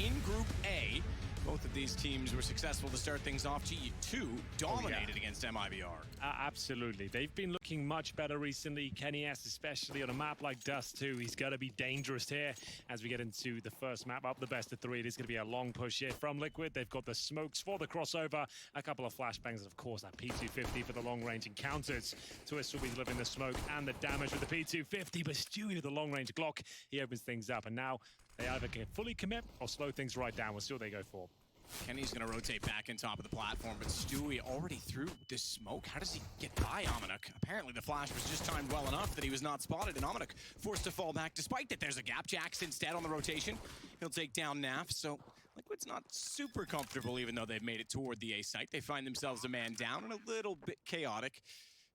in Group A. Both of these teams were successful to start things off. G2 dominated against MIBR. Absolutely. They've been looking much better recently. kennyS, especially on a map like Dust 2, he's got to be dangerous here as we get into the first map up the best of three. It is going to be a long push here from Liquid. They've got the smokes for the crossover, a couple of flashbangs, and of course that P250 for the long-range encounters. Twist will be delivering the smoke and the damage with the P250, but Stewie with the long-range Glock, he opens things up, and now they either can fully commit or slow things right down. We'll see what they go for. Kenny's going to rotate back in top of the platform, but Stewie already threw this smoke. How does he get by Ominik? Apparently the flash was just timed well enough that he was not spotted, and Ominik forced to fall back. Despite that, there's a gap. Jax instead on the rotation. He'll take down Naf, so Liquid's not super comfortable, even though they've made it toward the A site. They find themselves a man down and a little bit chaotic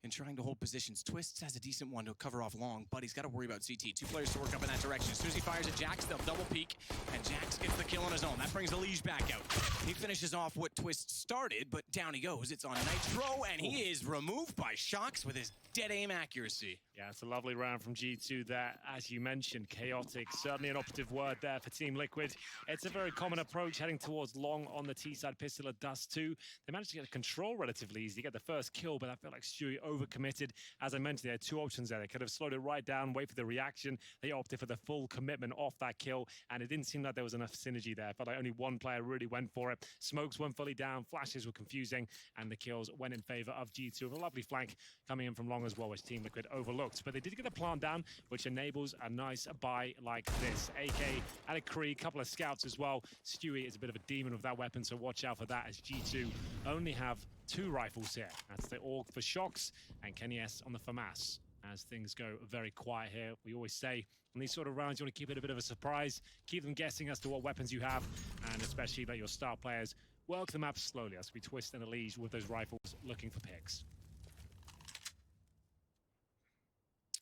in trying to hold positions. Twists has a decent one to cover off long, but he's got to worry about CT. Two players to work up in that direction. As soon as he fires at Jax, they'll double peek, and Jax gets the kill on his own. That brings Elige back out. He finishes off what Twist started, but down he goes. It's on Nitro, and he is removed by Shox with his dead aim accuracy. Yeah, it's a lovely round from G2 there. As you mentioned, chaotic, certainly an operative word there for Team Liquid. It's a very common approach heading towards long on the T-side pistol at Dust 2. They managed to get a control relatively easy, get the first kill, but I felt like Stewie overcommitted. As I mentioned, they had two options there. They could have slowed it right down, wait for the reaction. They opted for the full commitment off that kill, and it didn't seem like there was enough synergy there. I felt like only one player really went for it. Smokes weren't fully down, flashes were confusing, and the kills went in favor of G2 with a lovely flank coming in from long as well, which Team Liquid overlooked. But they did get a plant down, which enables a nice buy like this. AK and a Kree, couple of scouts as well. Stewie is a bit of a demon with that weapon, so watch out for that, as G2 only have two rifles here. That's the AUG for Shox and kennyS on the FAMAS. As things go very quiet here, we always say in these sort of rounds you want to keep it a bit of a surprise, keep them guessing as to what weapons you have, and especially let your star players work the map slowly as we Twist and Elige with those rifles looking for picks.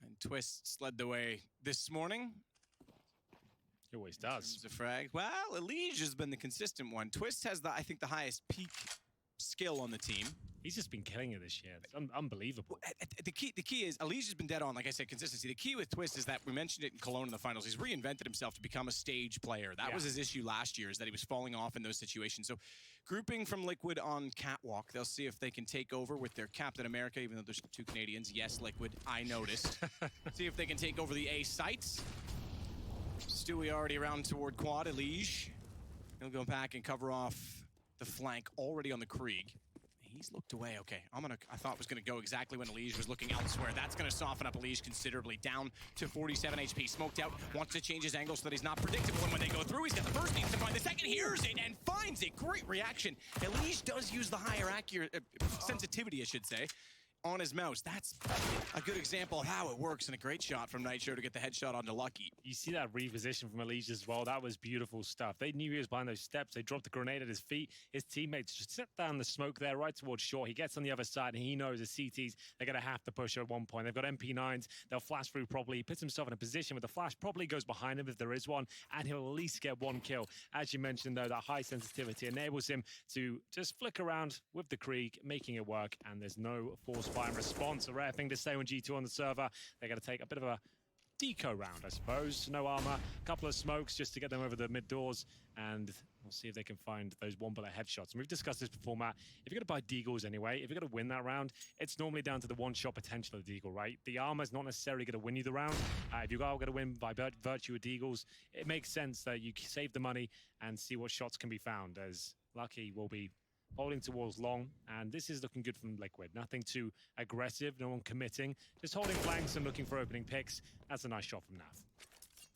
And Twist led the way this morning. He always does. In terms of frag. Well, Elige has been the consistent one. Twist has, I think, the highest peak skill on the team. He's just been killing it this year. It's unbelievable. The key is, Elige has been dead on, like I said, consistency. The key with Twist is that, we mentioned it in Cologne in the finals, he's reinvented himself to become a stage player. That was his issue last year, is that he was falling off in those situations. So grouping from Liquid on Catwalk, they'll see if they can take over with their Captain America, even though there's two Canadians. Yes, Liquid, I noticed. See if they can take over the A sites. Stewie already around toward quad. Elige, he'll go back and cover off the flank already on the Krieg. He's looked away. Okay, I thought was going to go exactly when Elige was looking elsewhere. That's going to soften up Elige considerably. Down to 47 HP. Smoked out. Wants to change his angle so that he's not predictable. And when they go through, he's got the first, needs to find the second. Hears it and finds it. Great reaction. Elige does use the higher sensitivity, I should say, on his mouse. That's a good example of how it works, and a great shot from Nitro to get the headshot onto Lucky. You see that reposition from Elige as well. That was beautiful stuff. They knew he was behind those steps. They dropped the grenade at his feet. His teammates just set down the smoke there right towards shore. He gets on the other side, and he knows the CTs, they're going to have to push at one point. They've got MP9s. They'll flash through properly. He puts himself in a position where the flash probably goes behind him if there is one, and he'll at least get one kill. As you mentioned, though, that high sensitivity enables him to just flick around with the Krieg, making it work, and there's no force fire response. A rare thing to say when G2 on the server. They're going to take a bit of a deco round, I suppose. No armor, a couple of smokes just to get them over the mid doors, and we'll see if they can find those one bullet headshots. And we've discussed this before, Matt. If you're going to buy deagles anyway, if you're going to win that round, it's normally down to the one-shot potential of the deagle, right? The armor is not necessarily going to win you the round. If you are going to win by virtue of deagles, it makes sense that you save the money and see what shots can be found, as Lucky will be holding towards long, and this is looking good from Liquid. Nothing too aggressive, no one committing, just holding flanks and looking for opening picks. That's a nice shot from Nav.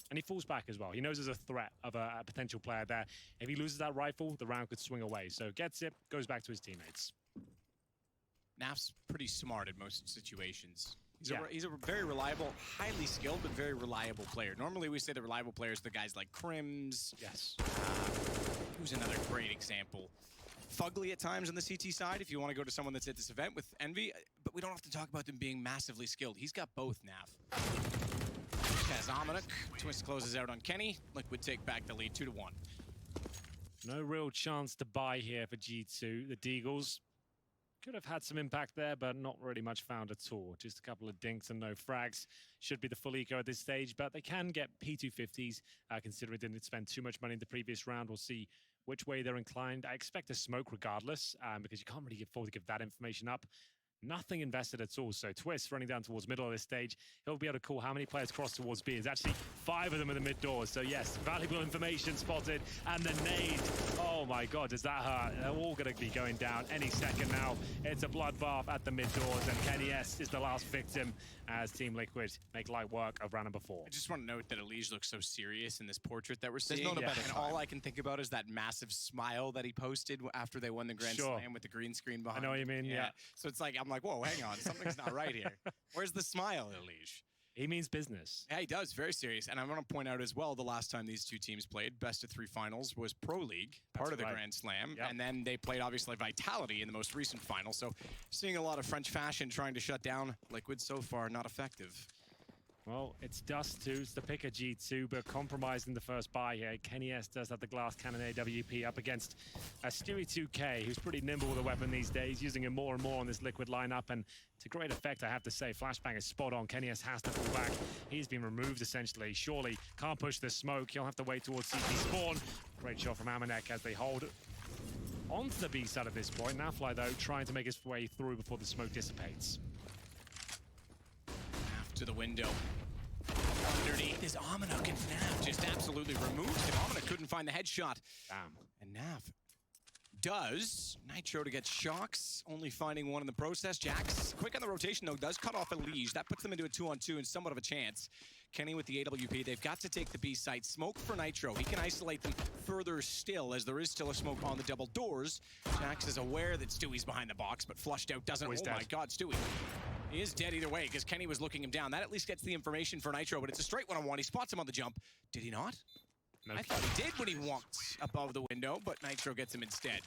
And he falls back as well. He knows there's a threat of a potential player there. If he loses that rifle, the round could swing away. So gets it, goes back to his teammates. Naf's pretty smart in most situations. He's a very reliable, highly skilled, but very reliable player. Normally we say the reliable players are the guys like Crims. Yes. Who's another great example? Fugly at times on the CT side, if you want to go to someone that's at this event with Envy, but we don't have to talk about them being massively skilled. He's got both, Nav. Has Ominik. Twist closes out on Kenny. Liquid take back the lead 2-1. No real chance to buy here for G2. The Deagles could have had some impact there, but not really much found at all. Just a couple of dinks and no frags. Should be the full eco at this stage, but they can get P250s, considering they didn't spend too much money in the previous round. We'll see which way they're inclined. I expect a smoke regardless, because you can't really afford to give that information up. Nothing invested at all. So Twist running down towards middle of this stage. He'll be able to call how many players cross towards B. There's actually 5 of them in the mid doors. So yes, valuable information spotted. And the nade. Oh my God, does that hurt? They're all going to be going down any second now. It's a bloodbath at the mid doors. And Kenny S is the last victim as Team Liquid make light work of round number 4. I just want to note that Elige looks so serious in this portrait that we're seeing. There's no better and time. all I can think about is that massive smile that he posted after they won the Grand Slam with the green screen behind. I know what you mean, yeah. So it's like, I'm like, whoa, hang on. Something's not right here. Where's the smile, Elige? He means business. Yeah, he does. Very serious. And I want to point out as well, the last time these two teams played, best of 3 finals, was Pro League, part of the Grand Slam. Yep. And then they played, obviously, Vitality in the most recent final. So seeing a lot of French fashion trying to shut down Liquid so far, not effective. Well, it's Dust 2, it's the pick of G2, but compromised in the first buy here. Kenny S does have the glass cannon AWP up against Stewie 2K, who's pretty nimble with a weapon these days, using him more and more on this Liquid lineup, and to great effect, I have to say. Flashbang is spot on. Kenny S has to fall back. He's been removed, essentially. Surely can't push the smoke. He'll have to wait towards CT spawn. Great shot from Amanek as they hold onto the B side at this point. Nafly, though, trying to make his way through before the smoke dissipates. To the window. Underneath is Amanuk, and Nav just absolutely removed him. Amanuk couldn't find the headshot. Damn. And Nav does. Nitro to get shocks, only finding one in the process. Jax, quick on the rotation though, does cut off Elige. That puts them into a 2-on-2 and somewhat of a chance. Kenny with the AWP, they've got to take the B site. Smoke for Nitro. He can isolate them further still, as there is still a smoke on the double doors. Jax is aware that Stewie's behind the box, but flushed out doesn't. Oh my God, Stewie. He is dead either way, because Kenny was looking him down. That at least gets the information for Nitro, but it's a straight one-on-one. He spots him on the jump. Did he not? No. I thought he did when he walked above the window, but Nitro gets him instead.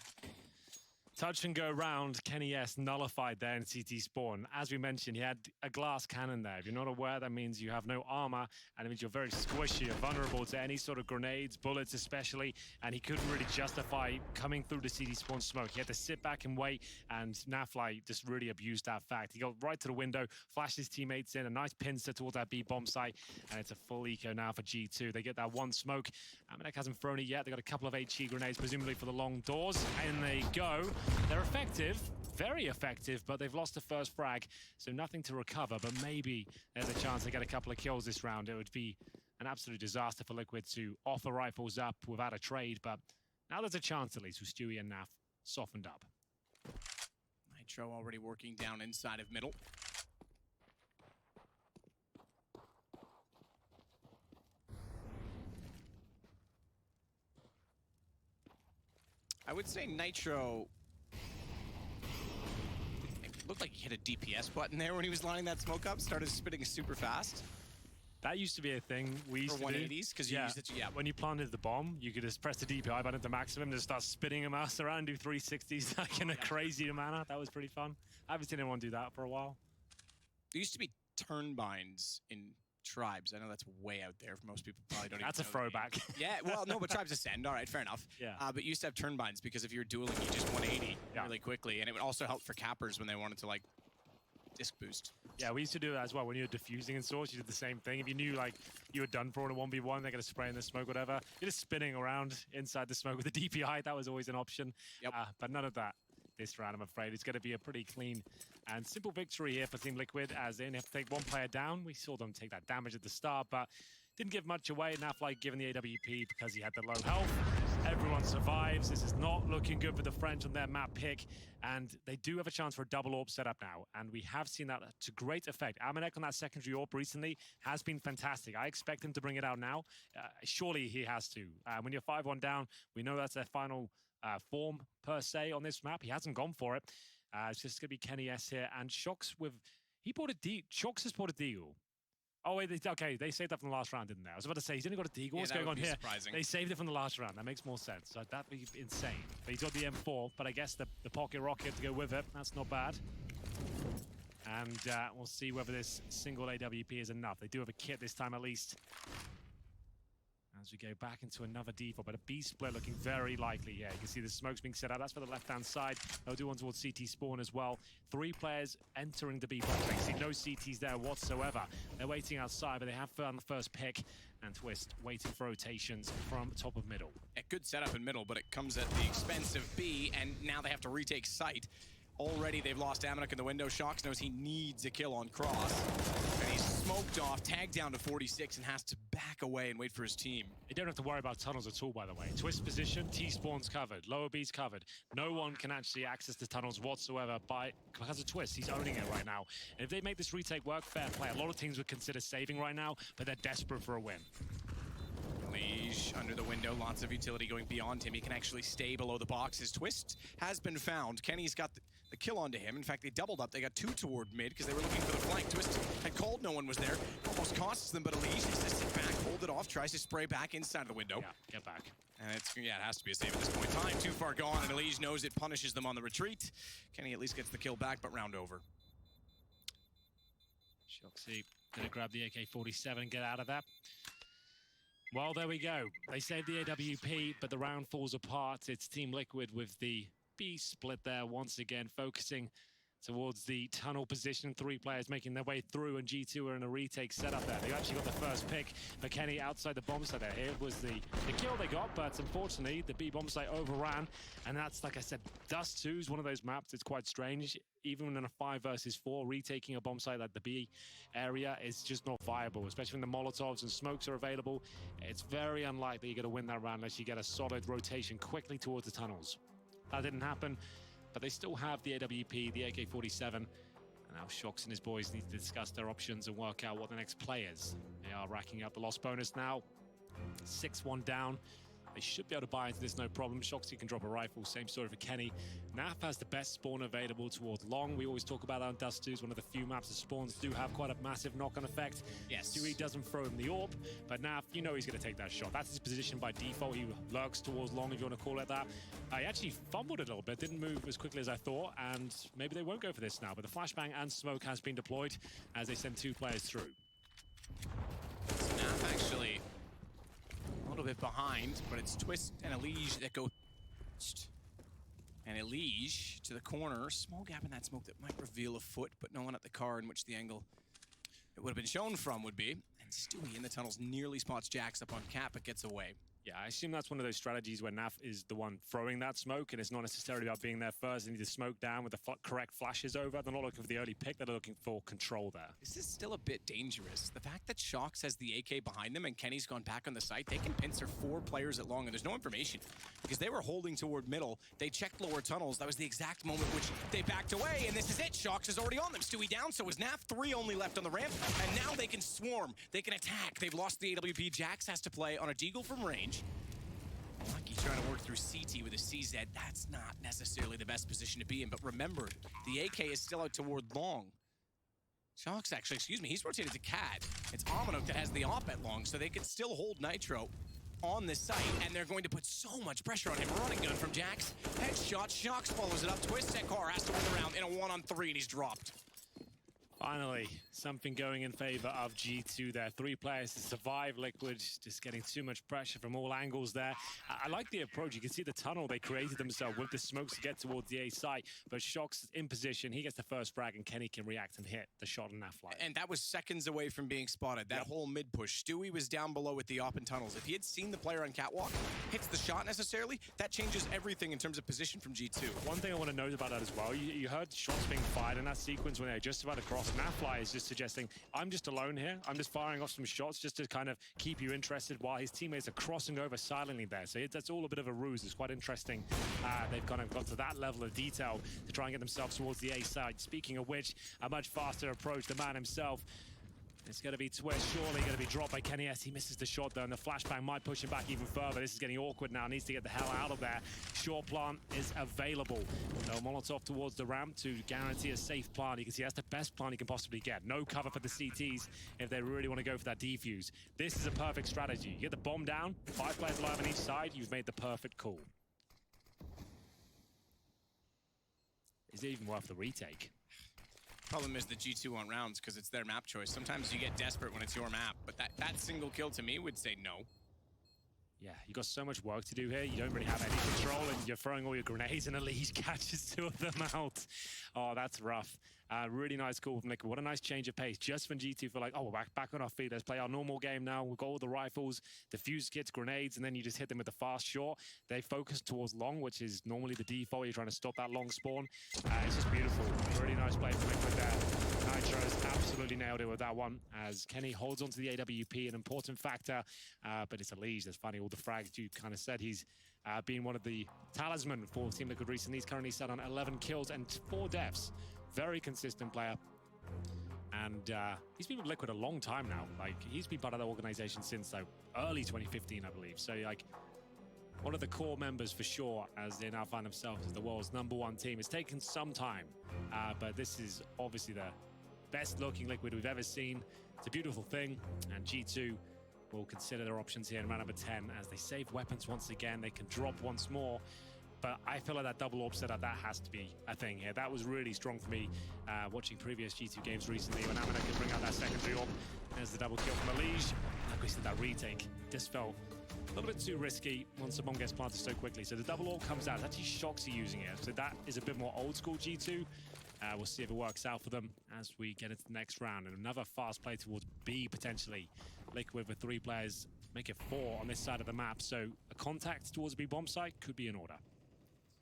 Touch and go round. Kenny S nullified there in CT spawn. As we mentioned, he had a glass cannon there. If you're not aware, that means you have no armor, and it means you're very squishy. You're vulnerable to any sort of grenades, bullets especially, and he couldn't really justify coming through the CT spawn smoke. He had to sit back and wait, and Nafly just really abused that fact. He got right to the window, flashed his teammates in, a nice pincer towards that B bomb site, and it's a full eco now for G2. They get that one smoke. Amanek hasn't thrown it yet. They got a couple of HE grenades, presumably for the long doors, and they go. They're effective, very effective, but they've lost the first frag, so nothing to recover, but maybe there's a chance to get a couple of kills this round. It would be an absolute disaster for Liquid to offer rifles up without a trade, but now there's a chance at least with Stewie and Naf softened up. Nitro already working down inside of middle. I would say Nitro looked like he hit a DPS button there when he was lining that smoke up, started spitting super fast. That used to be a thing we used for to 180s, because you used it, when you planted the bomb, you could just press the DPI button to maximum and just start spinning a mouse around, do 360s like in a crazy manner. That was pretty fun. I haven't seen anyone do that for a while. There used to be turnbinds in Tribes. I know that's way out there. Most people probably don't That's a even know the throwback. name. Yeah, well, no, but Tribes Ascend. All right, fair enough. Yeah. But you used to have turnbinds because if you're dueling, you just 180 really quickly. And it would also help for cappers when they wanted to, like, disc boost. Yeah, we used to do that as well. When you were diffusing in Source, you did the same thing. If you knew, like, you were done for in a 1v1, they're going to spray in the smoke, whatever, you're just spinning around inside the smoke with the DPI. That was always an option. Yep. But none of that this round, I'm afraid. It's going to be a pretty clean and simple victory here for Team Liquid, as they have to take one player down. We saw them take that damage at the start, but didn't give much away. Nafly given the AWP because he had the low health. Everyone survives. This is not looking good for the French on their map pick, and they do have a chance for a double AWP setup now, and we have seen that to great effect. Amanek on that secondary AWP recently has been fantastic. I expect him to bring it out now. Surely he has to. When you're 5-1 down, we know that's their final form per se on this map. He hasn't gone for it. It's just going to be Kenny S here, and Shox with... Shox has bought a Deagle. Oh, wait, okay, they saved that from the last round, didn't they? I was about to say, he's only got a Deagle. What's going on here? Surprising. They saved it from the last round. That makes more sense. So that'd be insane. But he's got the M4, but I guess the pocket rocket to go with it. That's not bad. And we'll see whether this single AWP is enough. They do have a kit this time, at least. As we go back into another default, but a B split looking very likely here. You can see the smokes being set out. That's for the left-hand side. They'll do one towards CT spawn as well. 3 players entering the B box. You see no CTs there whatsoever. They're waiting outside, but they have found the first pick. And Twist waiting for rotations from top of middle. A good setup in middle, but it comes at the expense of B, and now they have to retake site. Already they've lost Amanuk in the window. Shox knows he needs a kill on Cross. And he's smoked off, tagged down to 46, and has to back away and wait for his team. You don't have to worry about tunnels at all, by the way. Twist position, T-spawn's covered, lower B's covered. No one can actually access the tunnels whatsoever because of Twist. He's owning it right now. And if they make this retake work, fair play. A lot of teams would consider saving right now, but they're desperate for a win. Liege under the window, lots of utility going beyond him. He can actually stay below the boxes. Twist has been found. Kenny's got the kill onto him. In fact, they doubled up. They got 2 toward mid because they were looking for the flank. Twist had called, no one was there. Almost costs them, but Liege has to sit back, hold it off, tries to spray back inside the window. Yeah, get back. And it has to be a save at this point. Time too far gone, and Liege knows it punishes them on the retreat. Kenny at least gets the kill back, but round over. Shoxy gonna grab the AK-47 and get out of that. Well, there we go. They saved the AWP, but the round falls apart. It's Team Liquid with the B split there once again, focusing towards the tunnel position. 3 players making their way through, and G2 are in a retake setup there. They actually got the first pick. But Kenny outside the bomb site there. Here was the kill they got, but unfortunately, the B bomb site overran. And that's, like I said, Dust 2 is one of those maps. It's quite strange. Even in a 5 versus 4, retaking a bomb site like the B area is just not viable, especially when the Molotovs and smokes are available. It's very unlikely you're going to win that round unless you get a solid rotation quickly towards the tunnels. That didn't happen, but they still have the AWP, the AK-47. And now Shox and his boys need to discuss their options and work out what the next play is. They are racking up the loss bonus now. 6-1 down. They should be able to buy into this, no problem. Shoxy can drop a rifle, same story for Kenny. Naf has the best spawn available towards long. We always talk about that on Dust 2. It's one of the few maps that spawns do have quite a massive knock-on effect. Yes. Stewie doesn't throw him the AWP, but Naf, you know he's going to take that shot. That's his position by default. He lurks towards long, if you want to call it that. He actually fumbled it a little bit, didn't move as quickly as I thought, and maybe they won't go for this now. But the flashbang and smoke has been deployed as they send 2 players through. Naf actually a little bit behind, but it's Twist and Elige that go. And Elige to the corner. Small gap in that smoke that might reveal a foot, but no one at the car in which the angle it would have been shown from would be. And Stewie in the tunnels nearly spots Jax up on cap, but gets away. Yeah, I assume that's one of those strategies where Naf is the one throwing that smoke, and it's not necessarily about being there first. They need to smoke down with the correct flashes over. They're not looking for the early pick, they're looking for control there. This is still a bit dangerous. The fact that Shox has the AK behind them and Kenny's gone back on the site, they can pincer 4 players at long, and there's no information. Because they were holding toward middle, they checked lower tunnels. That was the exact moment which they backed away, and this is it. Shox is already on them. Stewie down, so is Naf. 3 only left on the ramp, and now they can swarm. They can attack. They've lost the AWP. Jax has to play on a deagle from range. Lucky trying to work through CT with a CZ. That's not necessarily the best position to be in, but remember, the AK is still out toward long. Shox actually, excuse me, he's rotated to Cat. It's Amanuk that has the op at long, so they can still hold Nitro on this site, and they're going to put so much pressure on him. Running gun from Jax. Headshot. Shox follows it up. Twist Sekar has to win the round in a 1-on-3, and he's dropped. Finally, something going in favor of G2 there. 3 players to survive. Liquid just getting too much pressure from all angles there. I like the approach. You can see the tunnel they created themselves with the smokes to get towards the A site. But Shox in position. He gets the first frag, and Kenny can react and hit the shot on that flight. And that was seconds away from being spotted. That whole mid push. Stewie was down below with the op and tunnels. If he had seen the player on catwalk, hits the shot necessarily, that changes everything in terms of position from G2. One thing I want to note about that as well, you heard shots being fired in that sequence when they were just about to cross. Nafly is just suggesting, I'm just alone here. I'm just firing off some shots just to kind of keep you interested while his teammates are crossing over silently there. So that's all a bit of a ruse. It's quite interesting. They've kind of got to that level of detail to try and get themselves towards the A side. Speaking of which, a much faster approach. The man himself. It's going to be Twist, surely going to be dropped by Kenny S. He misses the shot though, and the flashbang might push him back even further. This is getting awkward now. Needs to get the hell out of there. Short plant is available. No Molotov towards the ramp to guarantee a safe plant. You can see that's the best plant you can possibly get. No cover for the CTs if they really want to go for that defuse. This is a perfect strategy. You get the bomb down, 5 players alive on each side, you've made the perfect call. Is it even worth the retake? Problem is the G2 want rounds because it's their map choice. Sometimes you get desperate when it's your map, but that single kill to me would say no. Yeah, you got so much work to do here. You don't really have any control, and you're throwing all your grenades, and Elise catches 2 of them out. Oh, that's rough. Really nice call from Liquid. What a nice change of pace. Just when G2 feel like, oh, we're back on our feet. Let's play our normal game now. We've got all the rifles, the fuse kits, grenades, and then you just hit them with the fast short. They focus towards long, which is normally the default. You're trying to stop that long spawn. It's just beautiful. Really nice play from Liquid there. Nitro has absolutely nailed it with that one, as Kenny holds onto the AWP, an important factor, but it's Elise that's finding all the frags. You kind of said he's been one of the talisman for Team Liquid recently. He's currently sat on 11 kills and 4 deaths. Very consistent player. And he's been with Liquid a long time now. Like, he's been part of the organization since early 2015, I believe. So, like, one of the core members for sure, as they now find themselves as the world's #1 team. It's taken some time, but this is obviously the best looking Liquid we've ever seen. It's a beautiful thing, and G2 will consider their options here in round number 10 as they save weapons once again. They can drop once more, but I feel like that double AWP setup, that has to be a thing here. That was really strong for me watching previous G2 games recently when Amina could bring out that secondary AWP. There's the double kill from Elige. Like we said, that retake just felt a little bit too risky once the bomb gets planted so quickly. So the double AWP comes out. It's actually Shoxy using it. So that is a bit more old school G2. We'll see if it works out for them as we get into the next round. And another fast play towards B, potentially. Liquid with 3 players, make it 4 on this side of the map. So a contact towards B bomb site could be in order.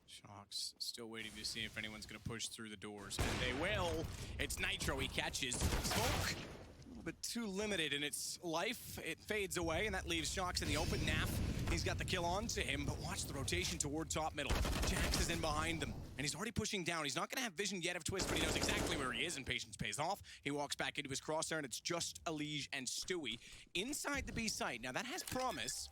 Shox still waiting to see if anyone's going to push through the doors. And they will. It's Nitro. He catches smoke. A little bit too limited in its life. It fades away, and that leaves Shox in the open. Naf, he's got the kill on to him, but watch the rotation toward top middle. Jax is in behind them, and he's already pushing down. He's not going to have vision yet of Twist, but he knows exactly where he is, and patience pays off. He walks back into his crosshair, and it's just Elige and Stewie inside the B site. Now, that has promise,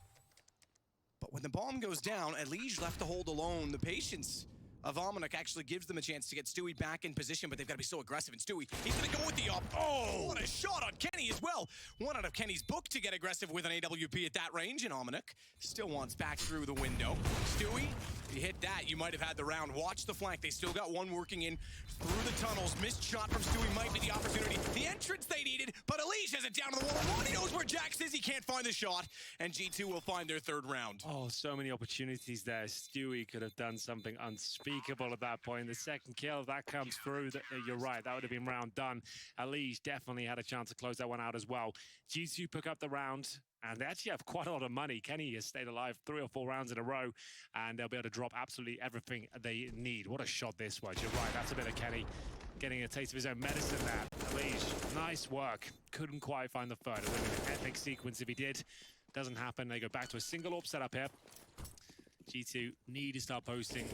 but when the bomb goes down, Elige left to hold alone. The patience of Almanac actually gives them a chance to get Stewie back in position, but they've got to be so aggressive. And Stewie, he's going to go with the up. Oh, what a shot on Kenny as well. One out of Kenny's book to get aggressive with an AWP at that range, and Almanac still wants back through the window. Stewie, if you hit that, you might have had the round. Watch the flank. They still got one working in through the tunnels. Missed shot from Stewie might be the opportunity. The entrance they needed, but Elige has it down to the wall. Ronnie knows where Jax is. He can't find the shot, and G2 will find their 3rd round. Oh, so many opportunities there. Stewie could have done something unspeakable at that point. The second kill, that comes through. You're right, that would have been round done. Elige definitely had a chance to close that one out as well. G2 pick up the round, and they actually have quite a lot of money. Kenny has stayed alive 3 or 4 rounds in a row, and they'll be able to drop absolutely everything they need. What a shot this was. You're right, that's a bit of Kenny getting a taste of his own medicine there. Elige, nice work. Couldn't quite find the 3rd. It would have been an epic sequence if he did. Doesn't happen. They go back to a single AWP setup here. G2 need to start posting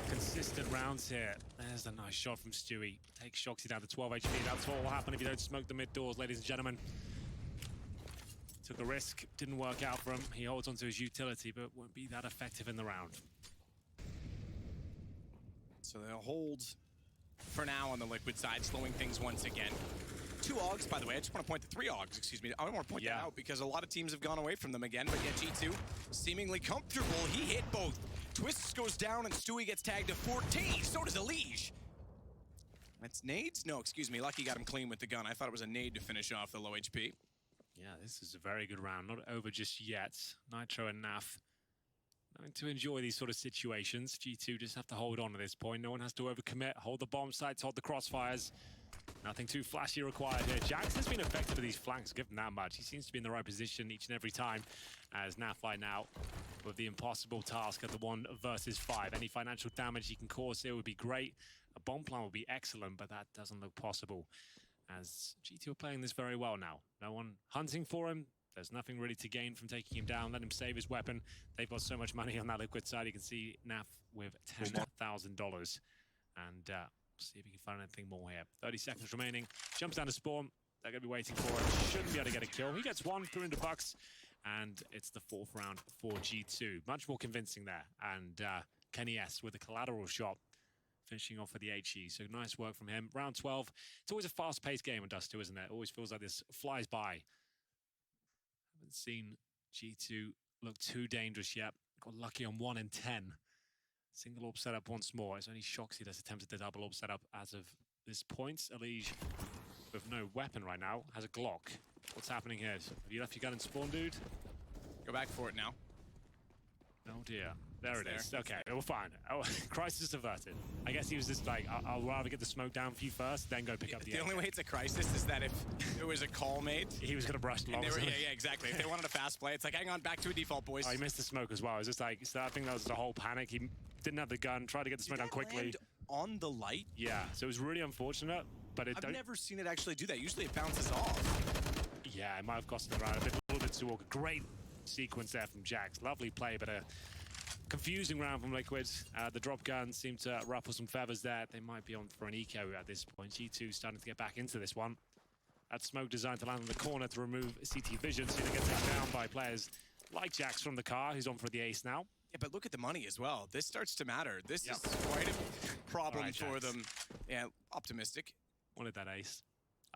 consistent rounds here. There's a nice shot from Stewie. Takes Shoxy down to 12 HP. That's what will happen if you don't smoke the mid doors, ladies and gentlemen. Took a risk, didn't work out for him. He holds onto his utility, but won't be that effective in the round. So they'll hold for now on the Liquid side, slowing things once again. 2 AUGs, by the way. I just want to point to 3 AUGs, excuse me. I don't want to point that out because a lot of teams have gone away from them again, but yet G2 seemingly comfortable. He hit both. Twists goes down and Stewie gets tagged to 14. So does Elige. That's nades? No, excuse me. Lucky got him clean with the gun. I thought it was a nade to finish off the low HP. Yeah, this is a very good round. Not over just yet. Nitro and Naf going to enjoy these sort of situations. G2 just have to hold on at this point. No one has to overcommit. Hold the bomb sites, hold the crossfires. Nothing too flashy required here. Jax has been effective with these flanks, give him that much. He seems to be in the right position each and every time, as Nafly now with the impossible task of the 1 versus 5. Any financial damage he can cause here would be great. A bomb plan would be excellent, but that doesn't look possible, as G2 are playing this very well now. No one hunting for him. There's nothing really to gain from taking him down. Let him save his weapon. They've got so much money on that Liquid side. You can see Naf with $10,000. And see if he can find anything more here. 30 seconds remaining. Jumps down to spawn. They're going to be waiting for it. Shouldn't be able to get a kill. He gets 1 through into bucks. And it's the 4th round for G2. Much more convincing there. And Kenny S with a collateral shot, finishing off for the HE. So nice work from him. Round 12. It's always a fast-paced game in Dust 2, isn't it? It always feels like this flies by. Haven't seen G2 look too dangerous yet. Got lucky on 1 in 10. Single AWP setup once more. It's only Shoxy that's attempted the double AWP setup as of this point. Elige, with no weapon right now, has a Glock. What's happening here? Have you left your gun in spawn, dude? Go back for it now. Oh dear. There it It's is. there. Okay, we're fine. Oh, crisis averted. I guess he was just like, I'll rather get the smoke down for you first, then go pick up the The only AK. way it's a crisis is that if there was a call made, He was going to brush and long. they were, yeah, exactly. If they wanted a fast play, it's like, hang on, back to a default, boys. Oh, he missed the smoke as well. It was just like, so I think that was the whole panic. He didn't have the gun, tried to get the smoke Did down that quickly. land on the light? Yeah, so it was really unfortunate, but it I've don't. never seen it actually do that. Usually it bounces off. Yeah, it might have cost him around a little bit too awkward. Great sequence there from Jax. Lovely play, but a confusing round from Liquid. The drop gun seemed to ruffle some feathers there. They might be on for an eco at this point. G2 starting to get back into this one. That smoke designed to land in the corner to remove CT vision, so they get taken down by players like Jax from the car, who's on for the ace now. Yeah, but look at the money as well. This starts to matter. This Yep. is quite a problem All right, for Jax. them. Yeah, optimistic. Wanted that ace.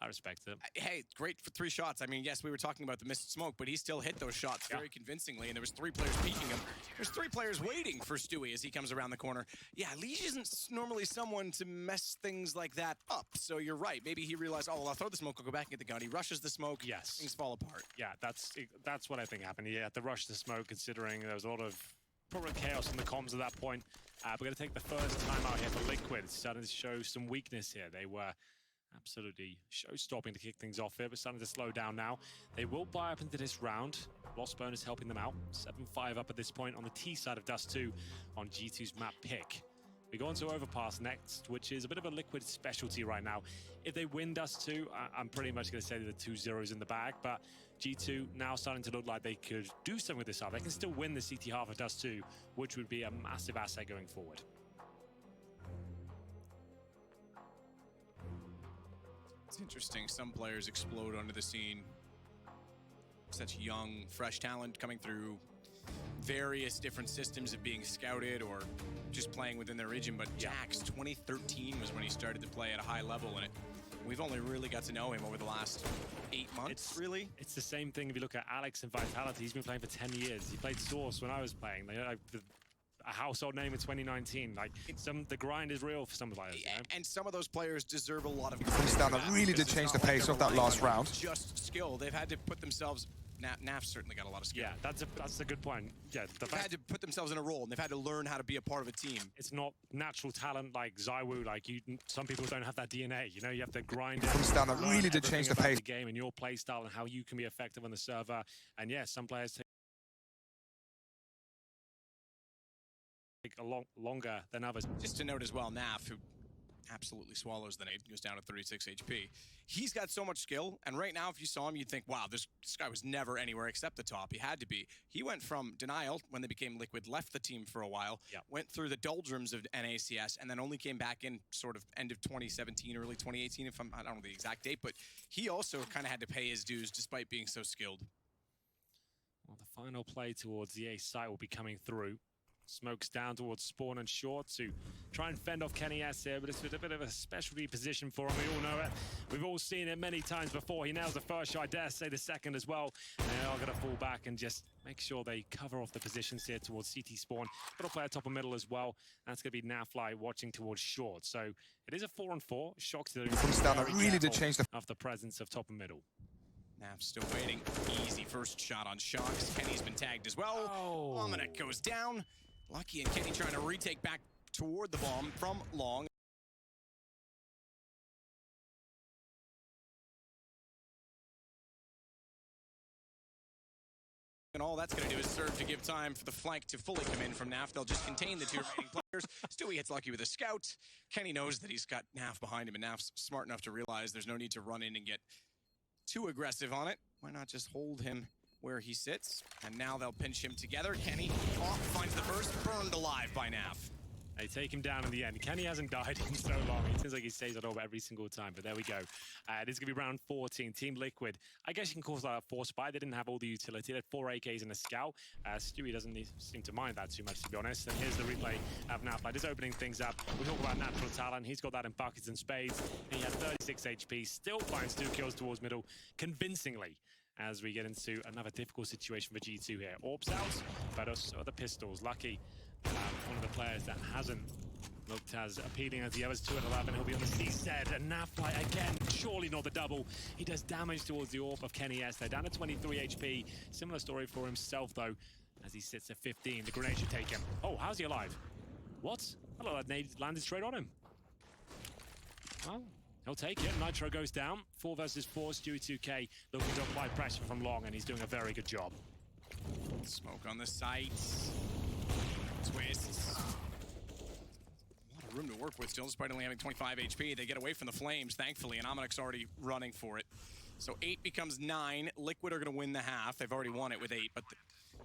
I respect it. Hey, great for 3 shots. I mean, yes, we were talking about the missed smoke, but he still hit those shots Yeah. very convincingly, and there was 3 players peeking him. There's 3 players waiting for Stewie as he comes around the corner. Yeah, Liege isn't normally someone to mess things like that up, so you're right. Maybe he realized, oh, well, I'll throw the smoke, I'll go back and get the gun. He rushes the smoke, Yes. things fall apart. Yeah, that's what I think happened. He had to rush the smoke, considering there was a lot of probably chaos in the comms at that point. We're going to take the first time out here for Liquid. It's starting to show some weakness here. They were absolutely show-stopping to kick things off here, but starting to slow down now. They will buy up into this round. Lost bonus helping them out. 7-5 up at this point on the T side of Dust 2 on G2's map pick. We go on to Overpass next, which is a bit of a Liquid specialty right now. If they win Dust 2, I'm pretty much going to say the 2-0s in the bag, but G2 now starting to look like they could do something with this half. They can still win the CT half of Dust 2, which would be a massive asset going forward. It's interesting. Some players explode onto the scene. Such young, fresh talent coming through various different systems of being scouted or just playing within their region. But Jax, 2013 was when he started to play at a high level, and we've only really got to know him over the last 8 months, really. It's the same thing if you look at Alex and Vitality. He's been playing for 10 years. He played Source when I was playing. A household name in 2019. Like, the grind is real for some players. You know? And some of those players deserve a lot of Comes down, that really did change the pace of that last round. Just skill. They've had to put themselves. Naf certainly got a lot of skill. Yeah, that's a good point. Yeah, They've had to put themselves in a role, and they've had to learn how to be a part of a team. it's not natural talent like Zywoo. Like some people don't have that DNA. You know, you have to grind it. Comes down, that learn really did change the everything about pace. the game and your play style and how you can be effective on the server. And yeah, some players take a lot longer than others. Just to note as well, Naf, who absolutely swallows the nade, goes down to 36 HP. He's got so much skill, and right now, if you saw him, you'd think, wow, this guy was never anywhere except the top. He had to be. He went from Denial, when they became Liquid, left the team for a while, went through the doldrums of NACS, and then only came back in sort of end of 2017, early 2018, I don't know the exact date, but he also kind of had to pay his dues despite being so skilled. Well, the final play towards the A site will be coming through. Smokes down towards Spawn and Short to try and fend off kennyS here, but it's a bit of a specialty position for him. We all know it. We've all seen it many times before. He nails the first shot, I dare say the second as well. And they are going to fall back and just make sure they cover off the positions here towards CT Spawn. Got to play top of middle as well. That's going to be Nafly watching towards Short. So it is a 4-on-4. Shox to Comes down, that really did change the of the presence of top and middle. Naf still waiting. Easy first shot on Shox. Kenny's been tagged as well. Oh. Ominous goes down. Lucky and Kenny trying to retake back toward the bomb from long. And all that's going to do is serve to give time for the flank to fully come in from Naf. They'll just contain the 2 remaining players. Stewie gets lucky with a scout. Kenny knows that he's got Naf behind him, and Naf's smart enough to realize there's no need to run in and get too aggressive on it. Why not just hold him where he sits? And now they'll pinch him together. Kenny finds the burst, burned alive by Naf. They take him down in the end. Kenny hasn't died in so long. It seems like he stays on over every single time, but there we go. This is going to be round 14. Team Liquid. I guess you can call that a force buy. They didn't have all the utility. They had 4 AKs and a scout. Stewie doesn't seem to mind that too much, to be honest. And here's the replay of Nafly. Just opening things up. We talk about natural talent. He's got that in buckets and spades. And he had 36 HP. Still finds 2 kills towards middle convincingly, as we get into another difficult situation for G2 here. Orbs out, but also the pistols. Lucky, one of the players that hasn't looked as appealing as the others. 2 at 11, he'll be on the C-set, and Nafly again, surely not the double. He does damage towards the AWP of kennyS. They're down to 23 HP. Similar story for himself, though. as he sits at 15. The grenade should take him. Oh, how's he alive? What? I thought that nade landed straight on him. Well, he'll take it. Nitro goes down. 4 versus 4. Stewie 2K looking to apply pressure from long, and he's doing a very good job. Smoke on the site. Twists. A lot of room to work with still, despite only having 25 HP. They get away from the flames, thankfully, and Amanek's already running for it. So 8 becomes 9. Liquid are going to win the half. They've already won it with 8, but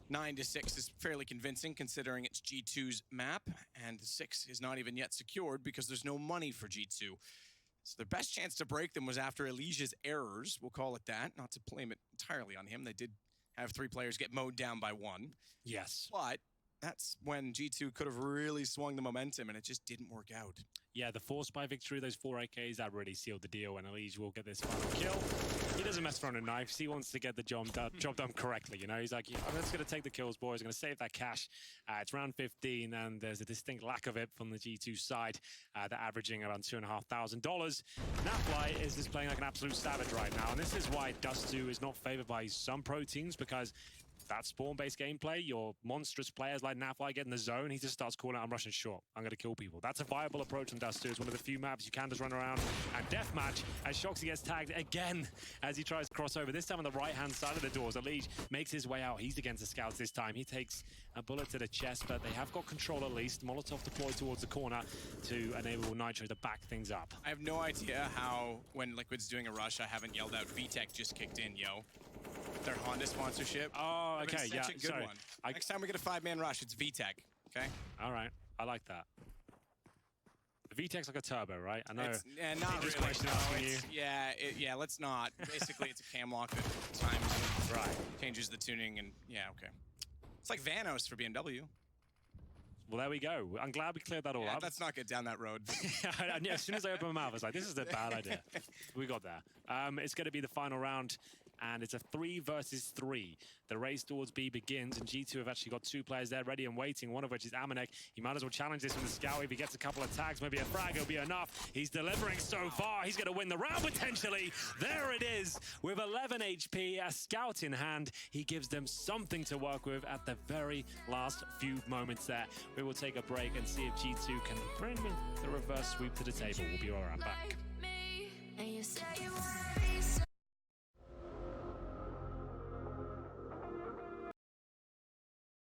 9 to 6 is fairly convincing considering it's G2's map, and 6 is not even yet secured because there's no money for G2. So their best chance to break them was after Elysia's errors, we'll call it that, not to blame it entirely on him. They did have 3 players get mowed down by 1. Yes. But that's when G2 could have really swung the momentum, and it just didn't work out. Yeah, the force by victory, those 4 AKs, that really sealed the deal, and Elysia will get this final kill. He doesn't mess around with knives. He wants to get the job done correctly, you know? He's like, yeah, I'm just going to take the kills, boys. I'm going to save that cash. It's round 15, and there's a distinct lack of it from the G2 side. They're averaging around $2,500. Nafly is just playing like an absolute savage right now, and this is why Dust2 is not favored by some pro teams, because that spawn-based gameplay, your monstrous players like Nafly get in the zone, he just starts calling out, I'm rushing short, I'm going to kill people. That's a viable approach on Dust2. It's one of the few maps you can just run around and deathmatch as Shoxy gets tagged again as he tries to cross over. This time on the right-hand side of the doors, Elige makes his way out. He's against the scouts this time. He takes a bullet to the chest, but they have got control at least. Molotov deployed towards the corner to enable Nitro to back things up. I have no idea how, when Liquid's doing a rush, I haven't yelled out, VTech just kicked in, yo. Their Honda sponsorship. Oh, okay, yeah. Such a good one. Next time we get a 5-man rush, it's VTech, okay? All right, I like that. The VTech's like a turbo, right? I know. Yeah, not really. Yeah, let's not. Basically, it's a cam lock that times changes the tuning, and yeah, okay. It's like Vanos for BMW. Well, there we go. I'm glad we cleared that all up. Let's not get down that road. Yeah, as soon as I opened my mouth, I was like, this is a bad idea. We got there. It's going to be the final round, and it's a 3 versus 3. The race towards B begins, and G2 have actually got 2 players there ready and waiting, one of which is Amanek. He might as well challenge this with the scout. If he gets a couple of tags, maybe a frag will be enough. He's delivering so far. He's going to win the round potentially. There it is. With 11 HP, a scout in hand, he gives them something to work with at the very last few moments there. We will take a break and see if G2 can bring the reverse sweep to the table. We'll be right back.